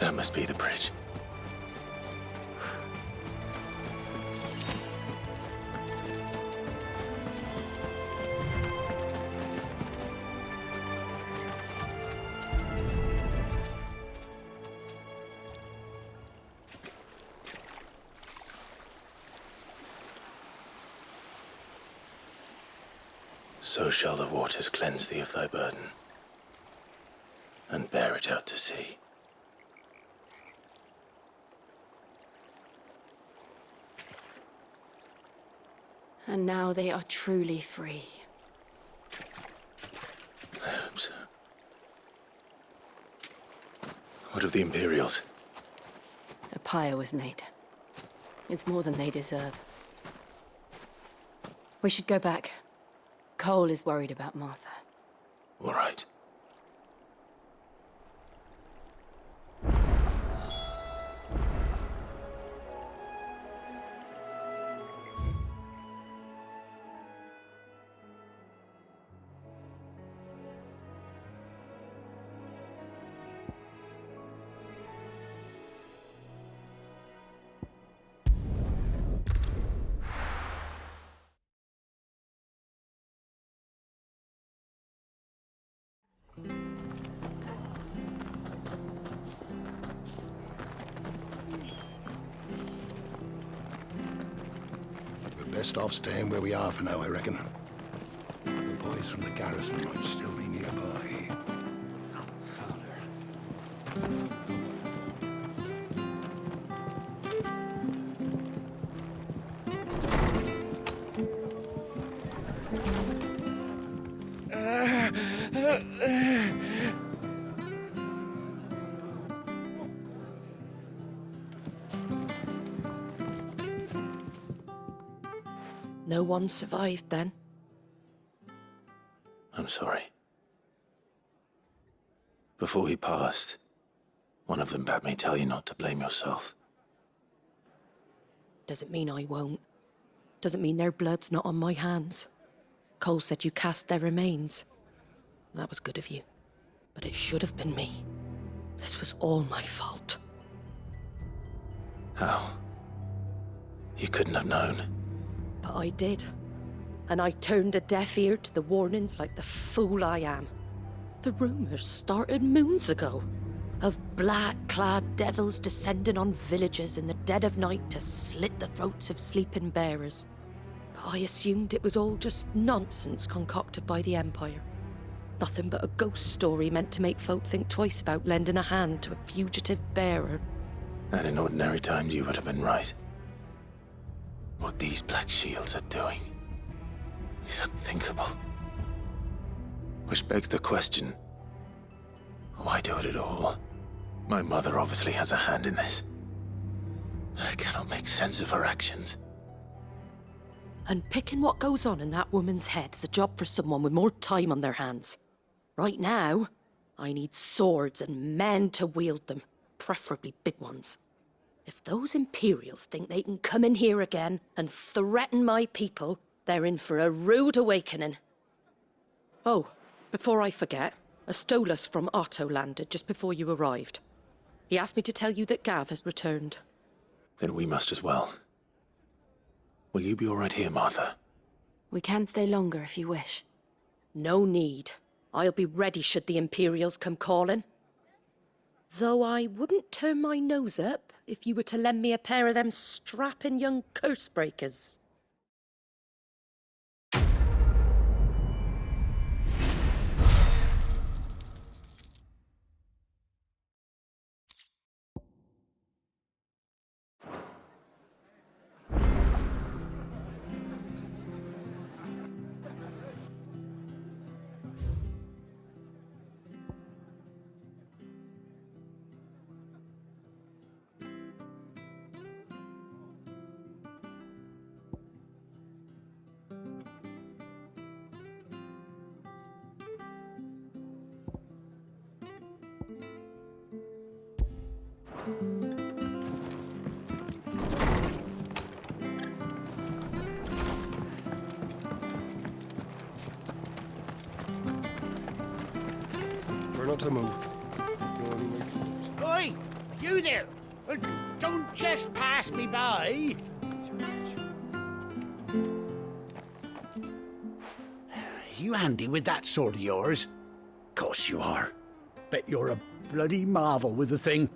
That must be the bridge. So shall the waters cleanse thee of thy burden, and bear it out to sea. And now they are truly free. I hope so. What of the Imperials? A pyre was made. It's more than they deserve. We should go back. Cole is worried about Martha. All right. Best off staying where we are for now, I reckon. The boys from the garrison might still be nearby. No one survived then? I'm sorry. Before he passed, one of them bade me tell you not to blame yourself. Doesn't mean I won't. Doesn't mean their blood's not on my hands. Cole said you cast their remains. That was good of you. But it should have been me. This was all my fault. How? You couldn't have known. But I did. And I turned a deaf ear to the warnings like the fool I am. The rumours started moons ago. Of black-clad devils descending on villages in the dead of night to slit the throats of sleeping bearers. But I assumed it was all just nonsense concocted by the Empire. Nothing but a ghost story meant to make folk think twice about lending a hand to a fugitive bearer. And in ordinary times you would have been right. What these Black Shields are doing is unthinkable. Which begs the question, why do it at all? My mother obviously has a hand in this. I cannot make sense of her actions. And picking what goes on in that woman's head is a job for someone with more time on their hands. Right now, I need swords and men to wield them, preferably big ones. If those Imperials think they can come in here again and threaten my people, they're in for a rude awakening. Oh, before I forget, a Stolas from Otto landed just before you arrived. He asked me to tell you that Gav has returned. Then we must as well. Will you be all right here, Martha? We can stay longer if you wish. No need. I'll be ready should the Imperials come calling. Though I wouldn't turn my nose up if you were to lend me a pair of them strapping young curse-breakers. Try not to move. Oi! You there! Don't just pass me by! You handy with that sword of yours? Course you are. Bet you're a bloody marvel with the thing.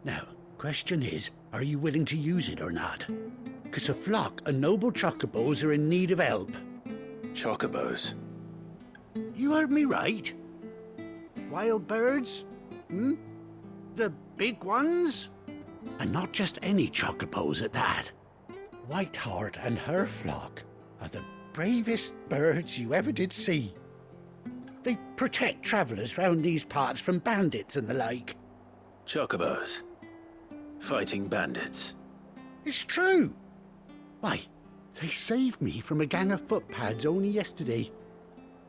Now, question is, are you willing to use it or not? 'Cause a flock of noble chocobos are in need of help. Chocobos? You heard me right. Wild birds? The big ones? And not just any chocobos at that. Whiteheart and her flock are the bravest birds you ever did see. They protect travellers round these parts from bandits and the like. Chocobos? Fighting bandits? It's true. Why, they saved me from a gang of footpads only yesterday.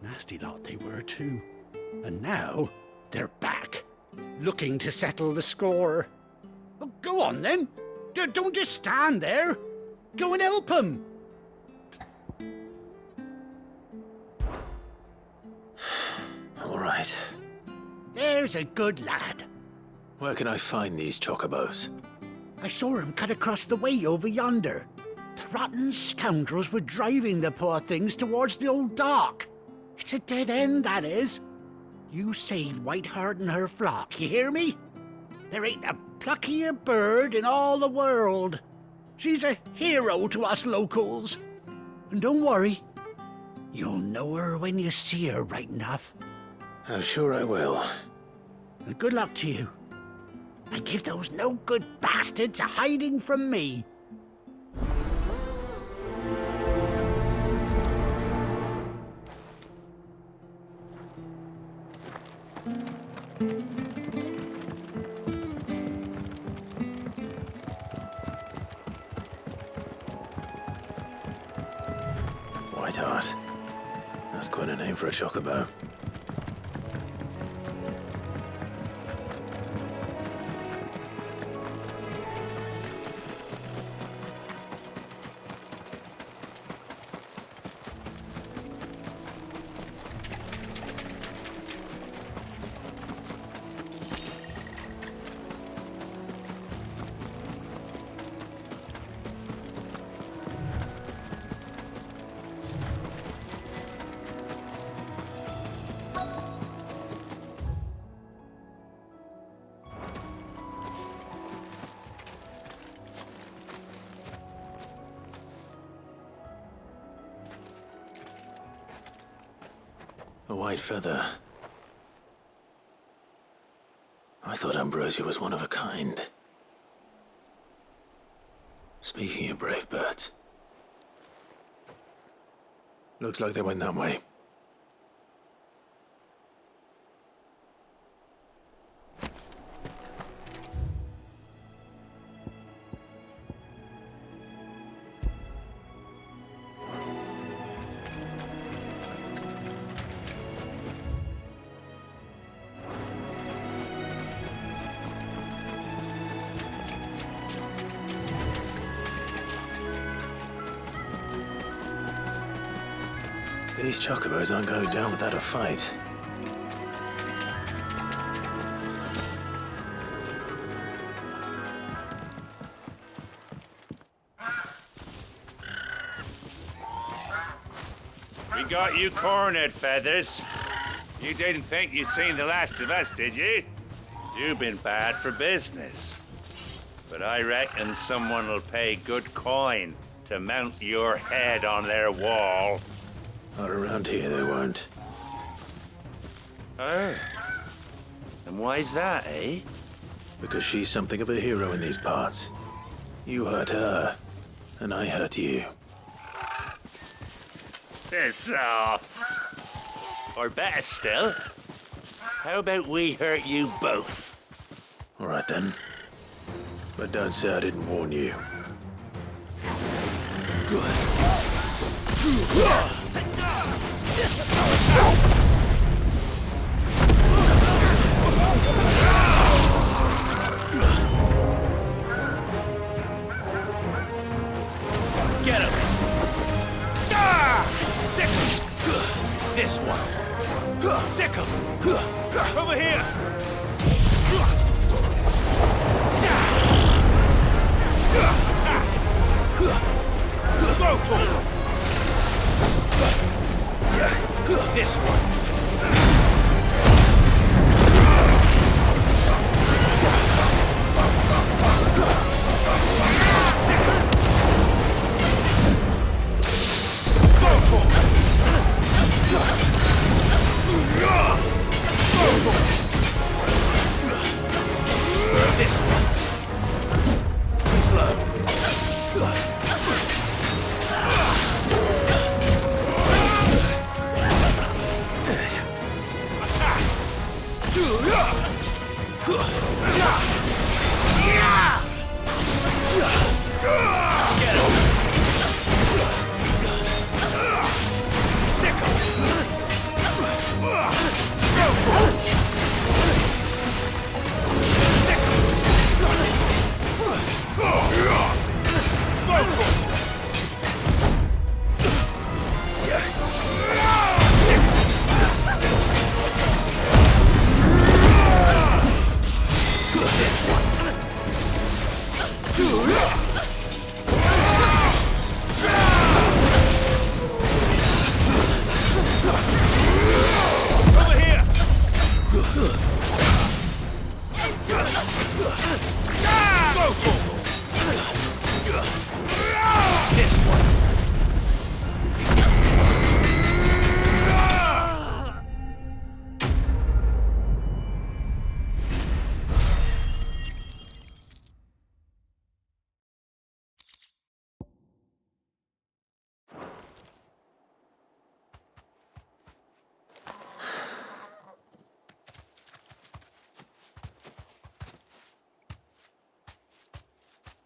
Nasty lot they were too. And now they're back, looking to settle the score. Well, go on then. Don't just stand there. Go and help them. All right. There's a good lad. Where can I find these chocobos? I saw him cut across the way over yonder. The rotten scoundrels were driving the poor things towards the old dock. It's a dead end, that is. You save Whiteheart and her flock, you hear me? There ain't a pluckier bird in all the world. She's a hero to us locals. And don't worry, you'll know her when you see her right enough. I'm sure I will. And good luck to you. And give those no-good bastards a hiding from me. Whiteheart. That's quite a name for a chocobo. A white feather. I thought Ambrosia was one of a kind. Speaking of brave birds. Looks like they went that way. These chocobos aren't going down without a fight. We got you cornered, Feathers. You didn't think you'd seen the last of us, did you? You've been bad for business. But I reckon someone will pay good coin to mount your head on their wall. Not around here, they won't. Oh. And why's that, eh? Because she's something of a hero in these parts. You hurt her, and I hurt you. Piss off. Or better still, how about we hurt you both? All right then. But don't say I didn't warn you. Get him! Sickle! This one! Sickle! Over here! This one. This one. Too slow.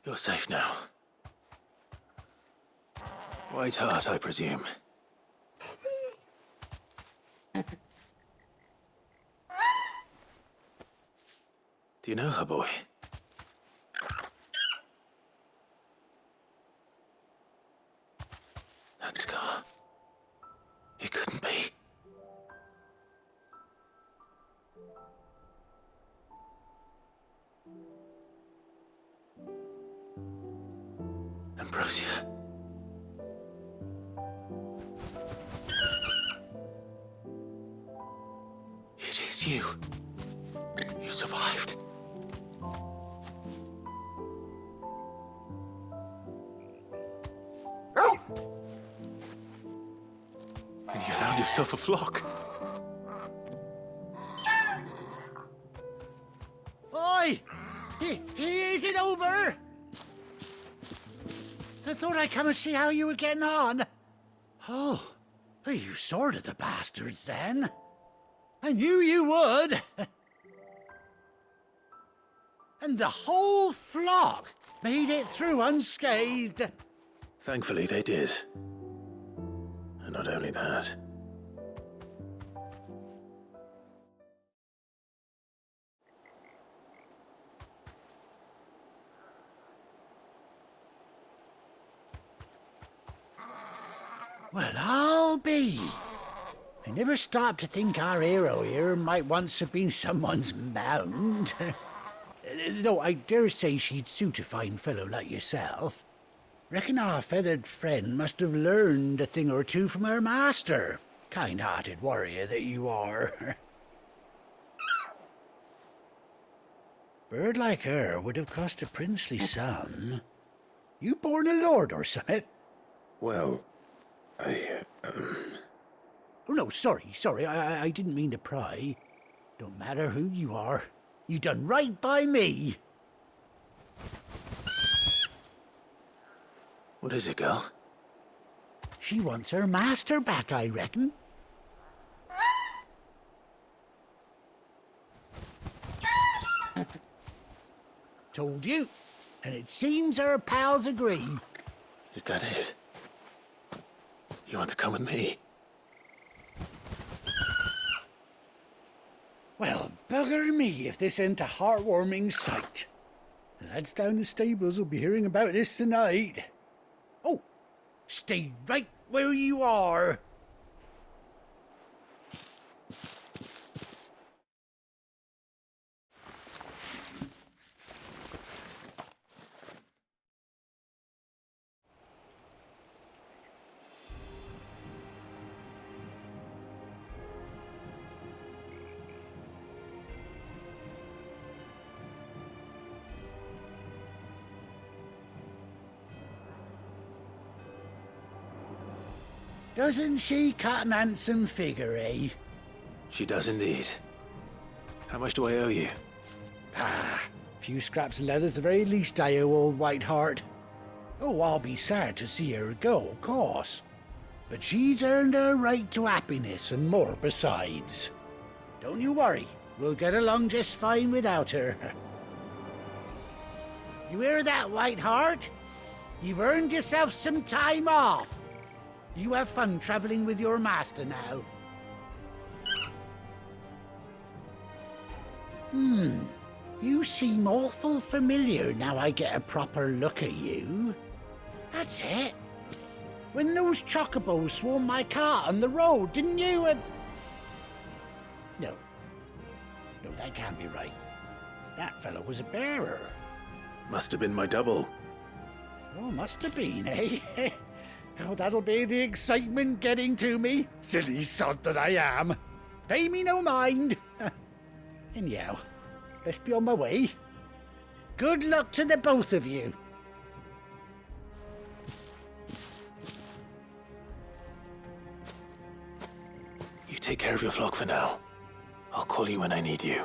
You're safe now. White Heart, I presume. Do you know her, boy? That scar. It couldn't be. Ambrosia. It is you. You survived. And you found yourself a flock. Oi! Is it over? I thought I'd come and see how you were getting on. Oh, you sorted the bastards then. I knew you would. And the whole flock made it through unscathed. Thankfully, they did. And not only that. Well, I'll be. I never stopped to think our hero here might once have been someone's mount. Though I dare say she'd suit a fine fellow like yourself. Reckon our feathered friend must have learned a thing or two from her master. Kind-hearted warrior that you are. Bird like her would have cost a princely sum. You born a lord or something? Well, Oh, no, sorry. I didn't mean to pry. Don't matter who you are. You done right by me. What is it, girl? She wants her master back, I reckon. Told you. And it seems her pals agree. Is that it? You want to come with me? Well, bugger me if this ain't a heartwarming sight. The lads down the stables will be hearing about this tonight. Oh, stay right where you are. Doesn't she cut an handsome figure, eh? She does indeed. How much do I owe you? Ah, a few scraps of leather's the very least I owe old Whiteheart. Oh, I'll be sad to see her go, of course. But she's earned her right to happiness and more besides. Don't you worry, we'll get along just fine without her. You hear that, Whiteheart? You've earned yourself some time off. You have fun traveling with your master now. You seem awful familiar now I get a proper look at you. That's it. When those chocobos swarmed my cart on the road, didn't you? No. No, that can't be right. That fellow was a bearer. Must have been my double. Oh, must have been, eh? Oh, that'll be the excitement getting to me. Silly sod that I am. Pay me no mind. Anyhow, best be on my way. Good luck to the both of you. You take care of your flock for now. I'll call you when I need you.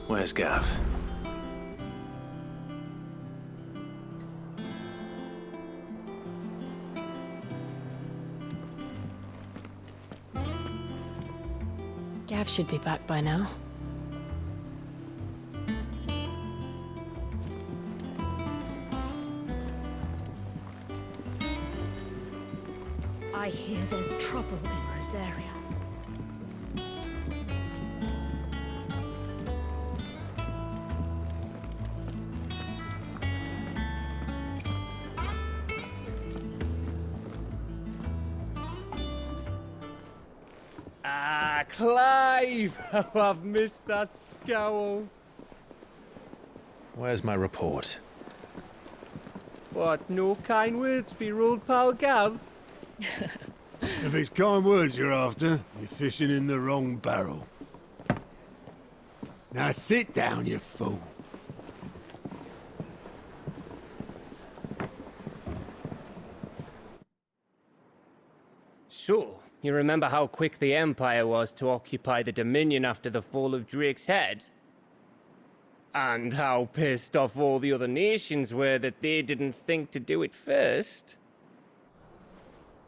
Where's Gav? Gav should be back by now. I hear there's trouble in Rosaria. Ah, Clive! Oh, I've missed that scowl. Where's my report? What, no kind words for your old pal Gav? If it's kind words you're after, you're fishing in the wrong barrel. Now sit down, you fool. So, you remember how quick the Empire was to occupy the Dominion after the fall of Drake's head? And how pissed off all the other nations were that they didn't think to do it first?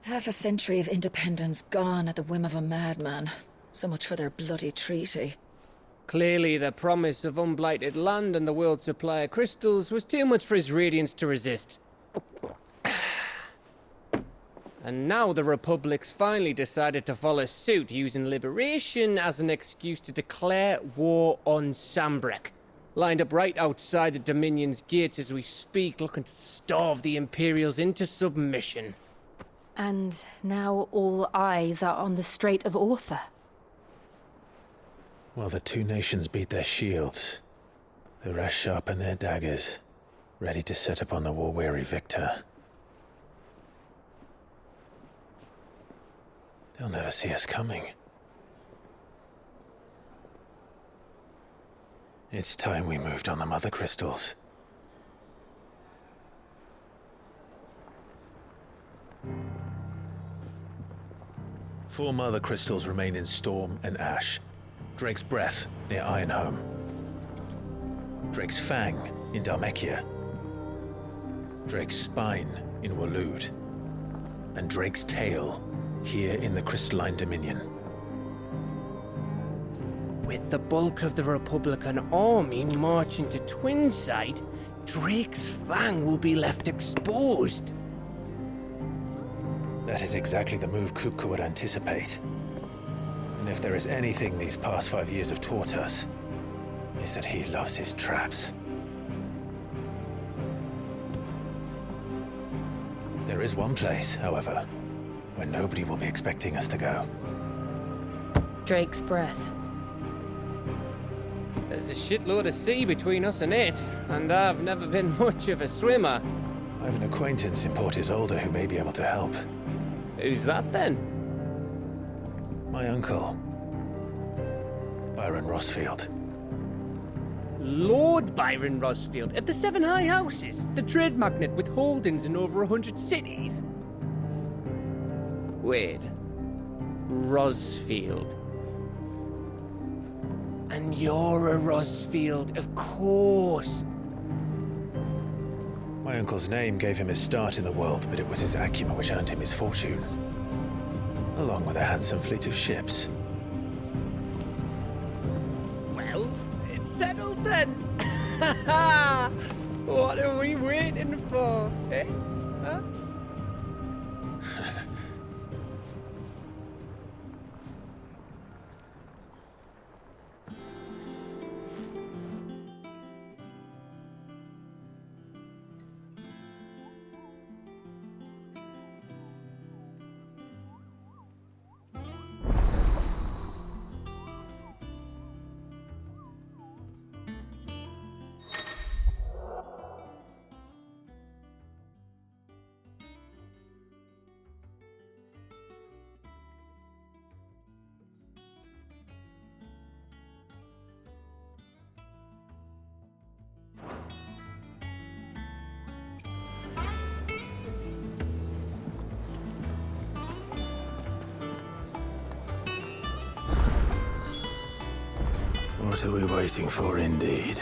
Half a century of independence gone at the whim of a madman. So much for their bloody treaty. Clearly, the promise of unblighted land and the world's supply of crystals was too much for his radiance to resist. And now the Republic's finally decided to follow suit, using liberation as an excuse to declare war on Sambrek. Lined up right outside the Dominion's gates as we speak, looking to starve the Imperials into submission. And now all eyes are on the Strait of Author. Well, the two nations beat their shields. The rest sharpen their daggers, ready to set upon the war-weary victor. They'll never see us coming. It's time we moved on the mother crystals. Four mother crystals remain in Storm and Ash. Drake's Breath near Ironhome. Drake's Fang in Dhalmekia. Drake's Spine in Waloed. And Drake's Tail here in the Crystalline Dominion. With the bulk of the Republican army marching to Twinside, Drake's Fang will be left exposed. That is exactly the move Kupka would anticipate. And if there is anything these past 5 years have taught us, is that he loves his traps. There is one place, however, where nobody will be expecting us to go. Drake's Breath. There's a shitload of sea between us and it, and I've never been much of a swimmer. I have an acquaintance in Port Isolde who may be able to help. Who's that then? My uncle, Byron Rossfield. Lord Byron Rossfield of the Seven High Houses, the trade magnate with holdings in over 100 cities. Wait, Rossfield. And you're a Rossfield, of course. My uncle's name gave him his start in the world, but it was his acumen which earned him his fortune. Along with a handsome fleet of ships. Well, it's settled then. What are we waiting for, eh? Huh? What are we waiting for, indeed?